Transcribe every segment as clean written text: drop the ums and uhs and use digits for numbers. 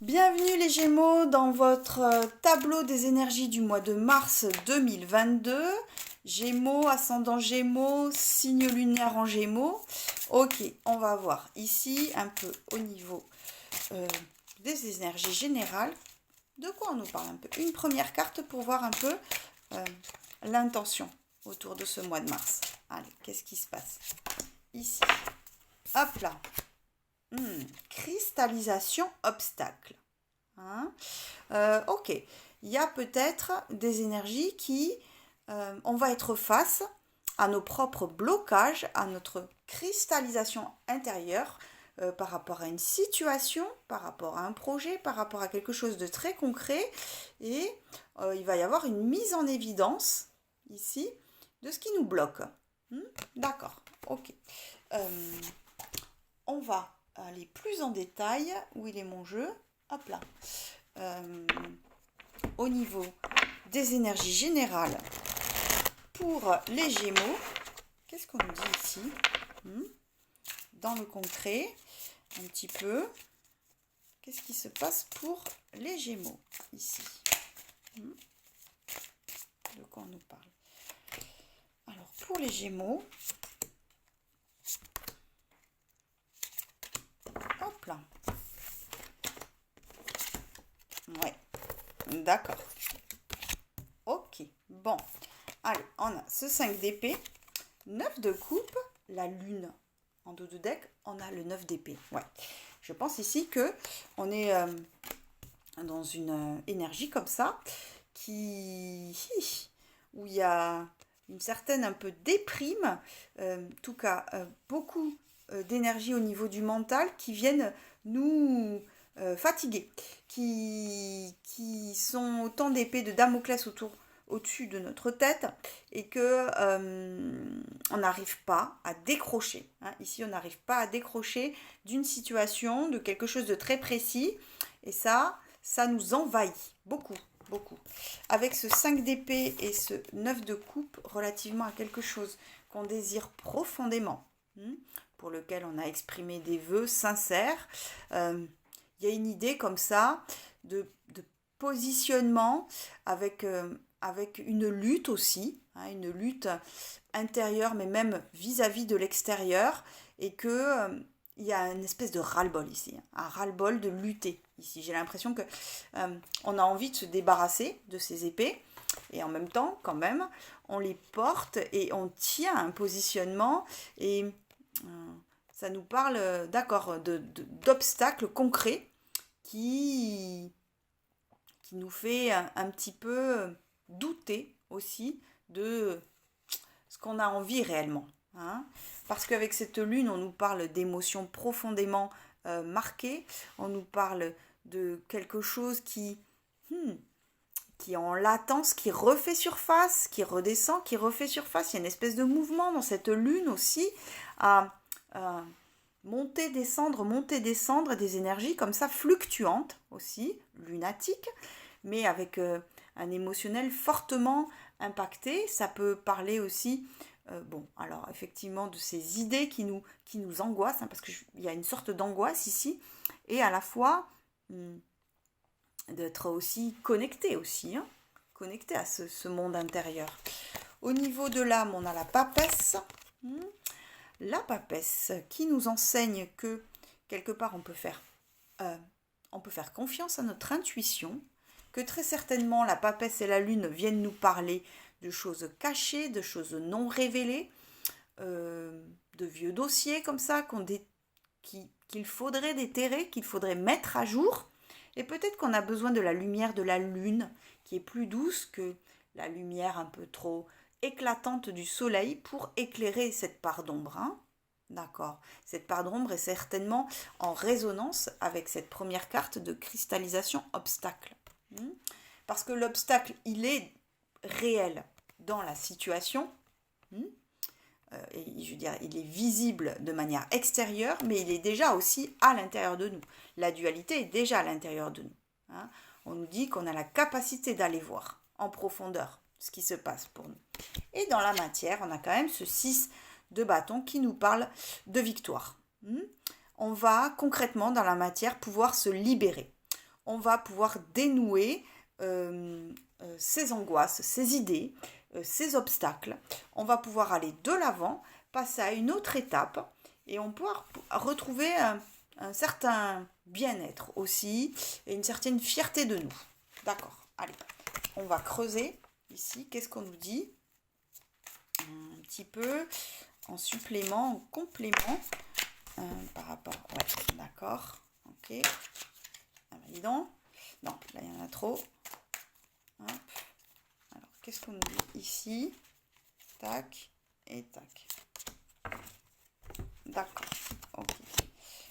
Bienvenue les Gémeaux dans votre tableau des énergies du mois de mars 2022. Gémeaux, ascendant Gémeaux, signe lunaire en Gémeaux. Ok, on va voir ici un peu au niveau des énergies générales. De quoi on nous parle un peu? Une première carte pour voir un peu l'intention autour de ce mois de mars. Allez, qu'est-ce qui se passe? Ici, hop là. Cristallisation obstacle. Hein, ok, il y a peut-être des énergies qui, on va être face à nos propres blocages, à notre cristallisation intérieure par rapport à une situation, par rapport à un projet, par rapport à quelque chose de très concret. Et il va y avoir une mise en évidence ici de ce qui nous bloque. D'accord, ok. On va aller plus en détail. Où il est mon jeu? Hop là. Au niveau des énergies générales pour les Gémeaux, qu'est-ce qu'on nous dit ici? Dans le concret, un petit peu. Qu'est-ce qui se passe pour les Gémeaux ici? De quoi on nous parle? Alors, pour les Gémeaux, hop là. Ouais, d'accord. Ok, bon. Allez, on a ce 5 d'épée, 9 de coupe, la lune. En dos de deck, on a le 9 d'épée. Ouais. Je pense ici que on est dans une énergie comme ça, où il y a une certaine un peu déprime, en tout cas beaucoup d'énergie au niveau du mental qui viennent nous fatiguer, qui sont autant d'épées de Damoclès au-dessus de notre tête et que on n'arrive pas à décrocher. Hein. Ici, on n'arrive pas à décrocher d'une situation, de quelque chose de très précis. Et ça nous envahit beaucoup, beaucoup. Avec ce 5 d'épée et ce 9 de coupe relativement à quelque chose qu'on désire profondément, pour lequel on a exprimé des vœux sincères, il y a une idée comme ça de positionnement avec une lutte aussi, hein, une lutte intérieure, mais même vis-à-vis de l'extérieur, et que il y a une espèce de ras-le-bol ici, hein, un ras-le-bol de lutter ici. J'ai l'impression que on a envie de se débarrasser de ces épées, et en même temps, quand même, on les porte et on tient un positionnement, et ça nous parle, d'accord, d'obstacles concrets qui nous fait un petit peu douter aussi de ce qu'on a envie réellement. Hein. Parce qu'avec cette lune, on nous parle d'émotions profondément marquées, on nous parle de quelque chose qui est en latence, qui refait surface, qui redescend, qui refait surface. Il y a une espèce de mouvement dans cette lune aussi à monter, descendre, des énergies comme ça fluctuantes aussi, lunatiques, mais avec un émotionnel fortement impacté. Ça peut parler aussi, alors effectivement, de ces idées qui nous angoissent, hein, parce qu'il y a une sorte d'angoisse ici, et à la fois d'être aussi connecté aussi, hein, connecté à ce monde intérieur. Au niveau de l'âme, on a la papesse. La papesse qui nous enseigne que quelque part on peut faire confiance à notre intuition, que très certainement la papesse et la lune viennent nous parler de choses cachées, de choses non révélées, de vieux dossiers comme ça qu'il faudrait déterrer, qu'il faudrait mettre à jour. Et peut-être qu'on a besoin de la lumière de la lune, qui est plus douce que la lumière un peu trop éclatante du soleil pour éclairer cette part d'ombre. Hein. D'accord. Cette part d'ombre est certainement en résonance avec cette première carte de cristallisation obstacle. Parce que l'obstacle, il est réel dans la situation. Et je veux dire, il est visible de manière extérieure, mais il est déjà aussi à l'intérieur de nous. La dualité est déjà à l'intérieur de nous. Hein. On nous dit qu'on a la capacité d'aller voir en profondeur ce qui se passe pour nous. Et dans la matière, on a quand même ce 6 de bâton qui nous parle de victoire. On va concrètement dans la matière pouvoir se libérer. on va pouvoir dénouer ces angoisses, ces idées, ces obstacles. On va pouvoir aller de l'avant, passer à une autre étape et on pourra retrouver un certain bien-être aussi et une certaine fierté de nous. D'accord, allez, on va creuser ici. Qu'est-ce qu'on nous dit? Un petit peu en supplément, en complément par rapport... Ouais, d'accord, ok. Ah ben dis donc. Non, là il y en a trop. Hop. Alors, qu'est-ce qu'on nous dit ici? Tac et tac. D'accord, ok.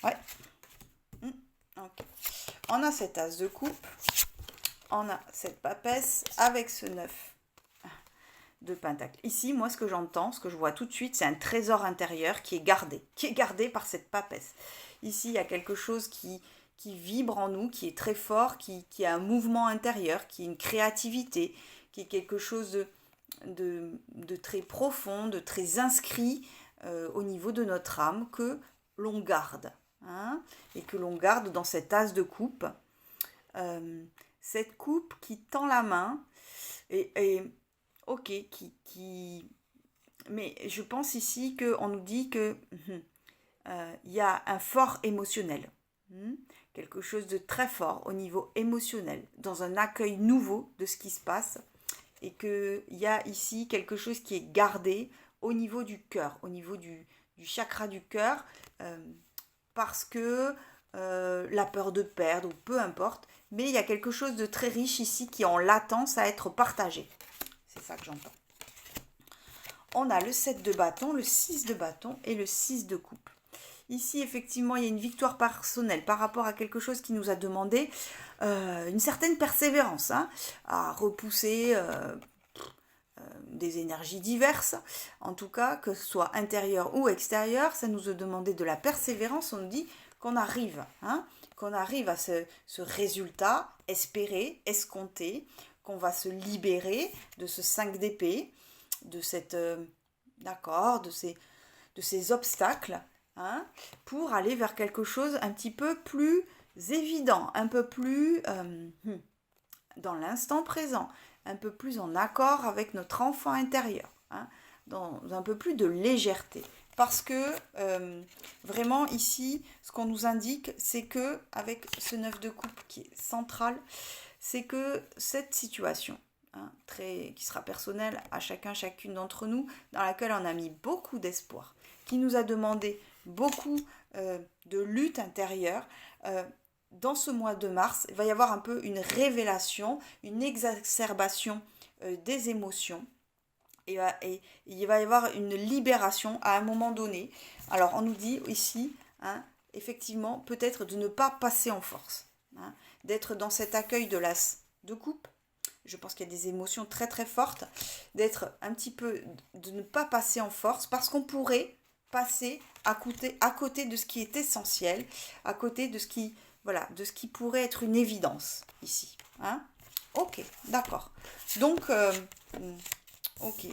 Ouais. Ok. On a cet as de coupe. On a cette papesse avec ce 9 de pentacle. Ici, moi, ce que j'entends, ce que je vois tout de suite, c'est un trésor intérieur qui est gardé par cette papesse. Ici, il y a quelque chose qui vibre en nous, qui est très fort, qui a un mouvement intérieur, qui est une créativité, qui est quelque chose de très profond, de très inscrit au niveau de notre âme, que l'on garde. Hein, et que l'on garde dans cet as de coupe. Cette coupe qui tend la main et ok, mais je pense ici qu'on nous dit que y a un fort émotionnel, quelque chose de très fort au niveau émotionnel, dans un accueil nouveau de ce qui se passe, et qu'il y a ici quelque chose qui est gardé au niveau du cœur, au niveau du chakra du cœur, parce que la peur de perdre, ou peu importe, mais il y a quelque chose de très riche ici qui est en latence à être partagé. C'est ça que j'entends. On a le 7 de bâton, le 6 de bâton et le 6 de coupe. Ici, effectivement, il y a une victoire personnelle par rapport à quelque chose qui nous a demandé une certaine persévérance, hein, à repousser des énergies diverses, en tout cas, que ce soit intérieur ou extérieur, ça nous a demandé de la persévérance. On nous dit qu'on arrive, hein, qu'on arrive à ce résultat espéré, escompté, qu'on va se libérer de ce 5 d'épée, de cette, d'accord, de ces obstacles, hein, pour aller vers quelque chose un petit peu plus évident, un peu plus dans l'instant présent, un peu plus en accord avec notre enfant intérieur, hein, dans un peu plus de légèreté. Parce que vraiment ici, ce qu'on nous indique, c'est que avec ce 9 de coupe qui est central, c'est que cette situation, hein, qui sera personnelle à chacun, chacune d'entre nous, dans laquelle on a mis beaucoup d'espoir, qui nous a demandé beaucoup de lutte intérieure, dans ce mois de mars, il va y avoir un peu une révélation, une exacerbation des émotions. Et il va y avoir une libération à un moment donné. Alors, on nous dit ici, hein, effectivement, peut-être de ne pas passer en force, hein, d'être dans cet accueil de l'as de coupe. Je pense qu'il y a des émotions très très fortes, d'être un petit peu, de ne pas passer en force, parce qu'on pourrait passer à côté de ce qui est essentiel, à côté de ce qui, voilà, de ce qui pourrait être une évidence ici. Hein. Ok, d'accord. Donc, ok,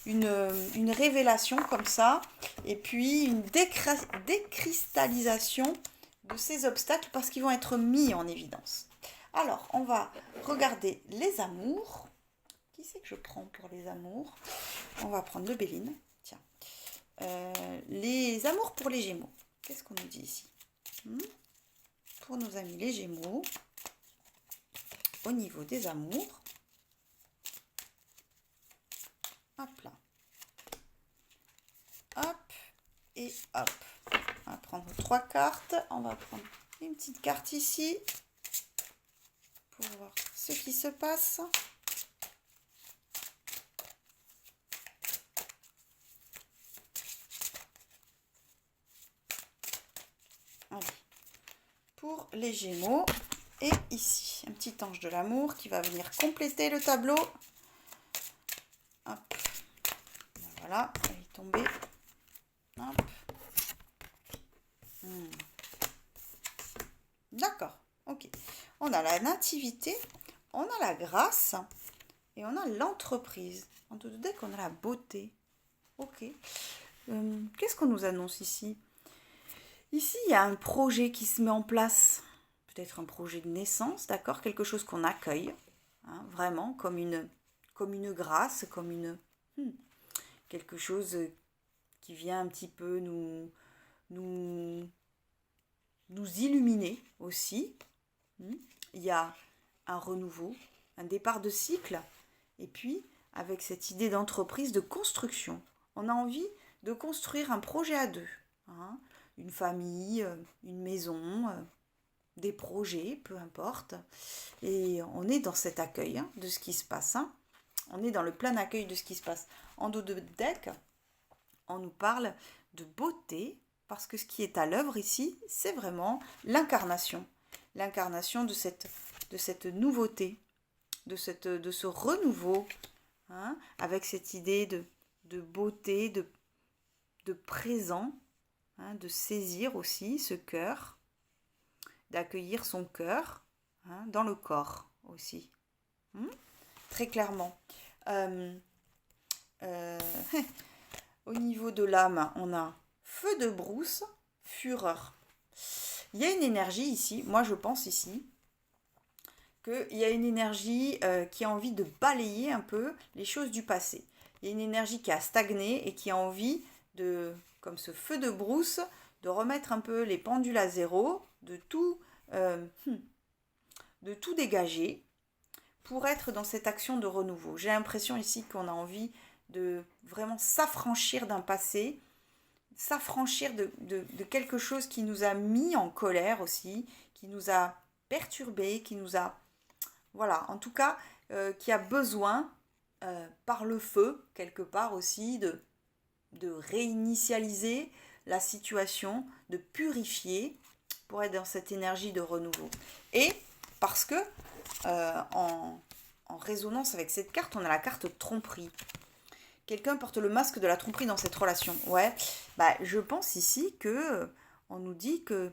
une révélation comme ça, et puis une décristallisation de ces obstacles parce qu'ils vont être mis en évidence. Alors, on va regarder les amours. Qui c'est que je prends pour les amours? On va prendre le Béline. Tiens. Les amours pour les Gémeaux. Qu'est-ce qu'on nous dit ici? Pour nos amis les Gémeaux, au niveau des amours, hop là, hop et hop. On va prendre 3 cartes. On va prendre une petite carte ici pour voir ce qui se passe. Allez. Pour les Gémeaux, et ici, un petit ange de l'amour qui va venir compléter le tableau. Hop. Voilà, elle est tombée. Hop. D'accord, ok. On a la nativité, on a la grâce et on a l'entreprise. En tout deck, on a la beauté. Ok. Qu'est-ce qu'on nous annonce ici? Ici, il y a un projet qui se met en place. peut-être un projet de naissance, d'accord, quelque chose qu'on accueille, hein, vraiment comme une grâce, quelque chose qui vient un petit peu nous, nous illuminer aussi. Il y a un renouveau, un départ de cycle, et puis avec cette idée d'entreprise, de construction. On a envie de construire un projet à deux, hein, une famille, une maison, des projets, peu importe. Et on est dans cet accueil, hein, de ce qui se passe. Hein. On est dans le plein accueil de ce qui se passe. En dos de deck, on nous parle de beauté, parce que ce qui est à l'œuvre ici, c'est vraiment l'incarnation. L'incarnation de cette nouveauté, de ce renouveau, hein, avec cette idée de beauté, de présent, hein, de saisir aussi ce cœur, d'accueillir son cœur, hein, dans le corps aussi. Très clairement. Au niveau de l'âme, on a feu de brousse, fureur. Il y a une énergie ici, moi je pense ici, qu'il y a une énergie qui a envie de balayer un peu les choses du passé. Il y a une énergie qui a stagné et qui a envie de, comme ce feu de brousse, de remettre un peu les pendules à zéro, de tout dégager pour être dans cette action de renouveau. J'ai l'impression ici qu'on a envie de vraiment s'affranchir d'un passé, s'affranchir de quelque chose qui nous a mis en colère aussi, qui nous a perturbés, qui nous a... Voilà, en tout cas, qui a besoin, par le feu, quelque part aussi, de réinitialiser la situation, de purifier pour être dans cette énergie de renouveau. Et parce que, en résonance avec cette carte, on a la carte tromperie. Quelqu'un porte le masque de la tromperie dans cette relation. Ouais, je pense ici que on nous dit que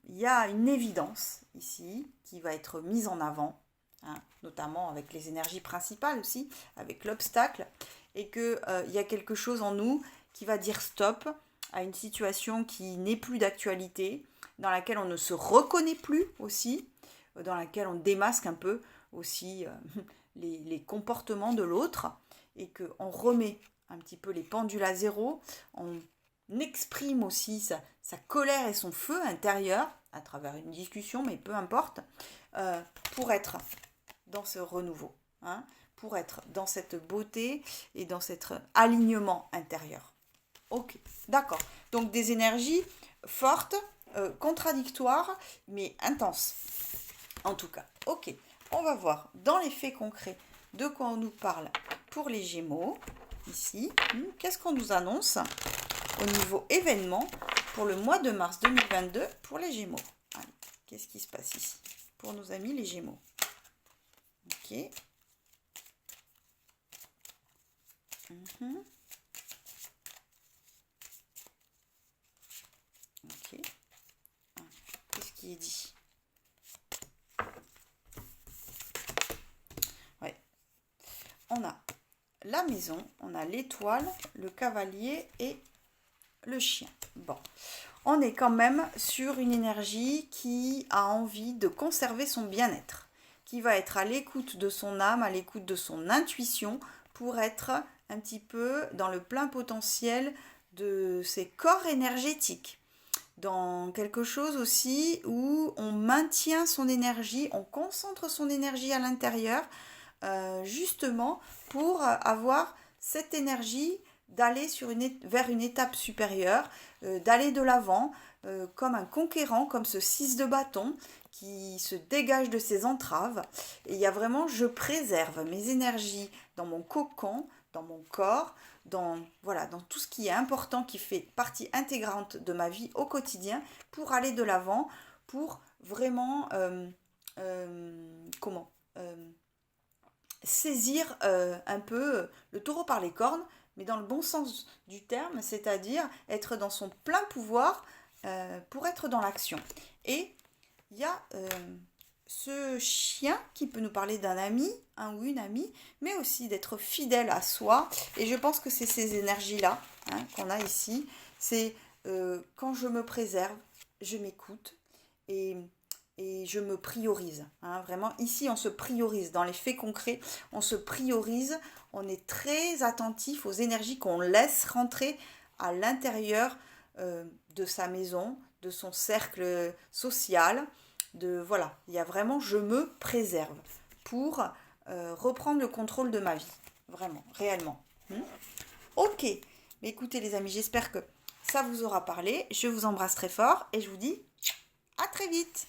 il y a une évidence ici qui va être mise en avant, hein, notamment avec les énergies principales aussi, avec l'obstacle, et qu'il y a quelque chose en nous qui va dire stop à une situation qui n'est plus d'actualité, dans laquelle on ne se reconnaît plus aussi, dans laquelle on démasque un peu aussi les comportements de l'autre, et qu'on remet un petit peu les pendules à zéro, on exprime aussi sa colère et son feu intérieur, à travers une discussion, mais peu importe, pour être dans ce renouveau, hein, pour être dans cette beauté et dans cet alignement intérieur. Ok, d'accord. Donc des énergies fortes, contradictoires, mais intenses. En tout cas, ok. On va voir dans les faits concrets de quoi on nous parle pour les Gémeaux. Ici, qu'est-ce qu'on nous annonce au niveau événement pour le mois de mars 2022 pour les Gémeaux. Allez, qu'est-ce qui se passe ici pour nos amis les Gémeaux? Ok. Ok. Qu'est-ce qui est dit? Ouais. On a la maison, on a l'étoile, le cavalier et le chien. Bon, on est quand même sur une énergie qui a envie de conserver son bien-être, qui va être à l'écoute de son âme, à l'écoute de son intuition, pour être un petit peu dans le plein potentiel de ses corps énergétiques, dans quelque chose aussi où on maintient son énergie, on concentre son énergie à l'intérieur, justement pour avoir cette énergie d'aller vers une étape supérieure, d'aller de l'avant, comme un conquérant, comme ce 6 de bâton qui se dégage de ses entraves. Et il y a vraiment, je préserve mes énergies dans mon cocon, dans mon corps, dans tout ce qui est important, qui fait partie intégrante de ma vie au quotidien, pour aller de l'avant, pour vraiment saisir un peu le taureau par les cornes, mais dans le bon sens du terme, c'est-à-dire être dans son plein pouvoir pour être dans l'action. Et il y a ce chien qui peut nous parler d'un ami, un ou une amie, mais aussi d'être fidèle à soi. Et je pense que c'est ces énergies-là, hein, qu'on a ici. C'est quand je me préserve, je m'écoute. Et et je me priorise. Hein. Vraiment, ici, on se priorise. Dans les faits concrets, on se priorise. On est très attentif aux énergies qu'on laisse rentrer à l'intérieur de sa maison, de son cercle social. Voilà, il y a vraiment, je me préserve pour reprendre le contrôle de ma vie. Vraiment, réellement. Ok, mais écoutez les amis, j'espère que ça vous aura parlé. Je vous embrasse très fort et je vous dis à très vite.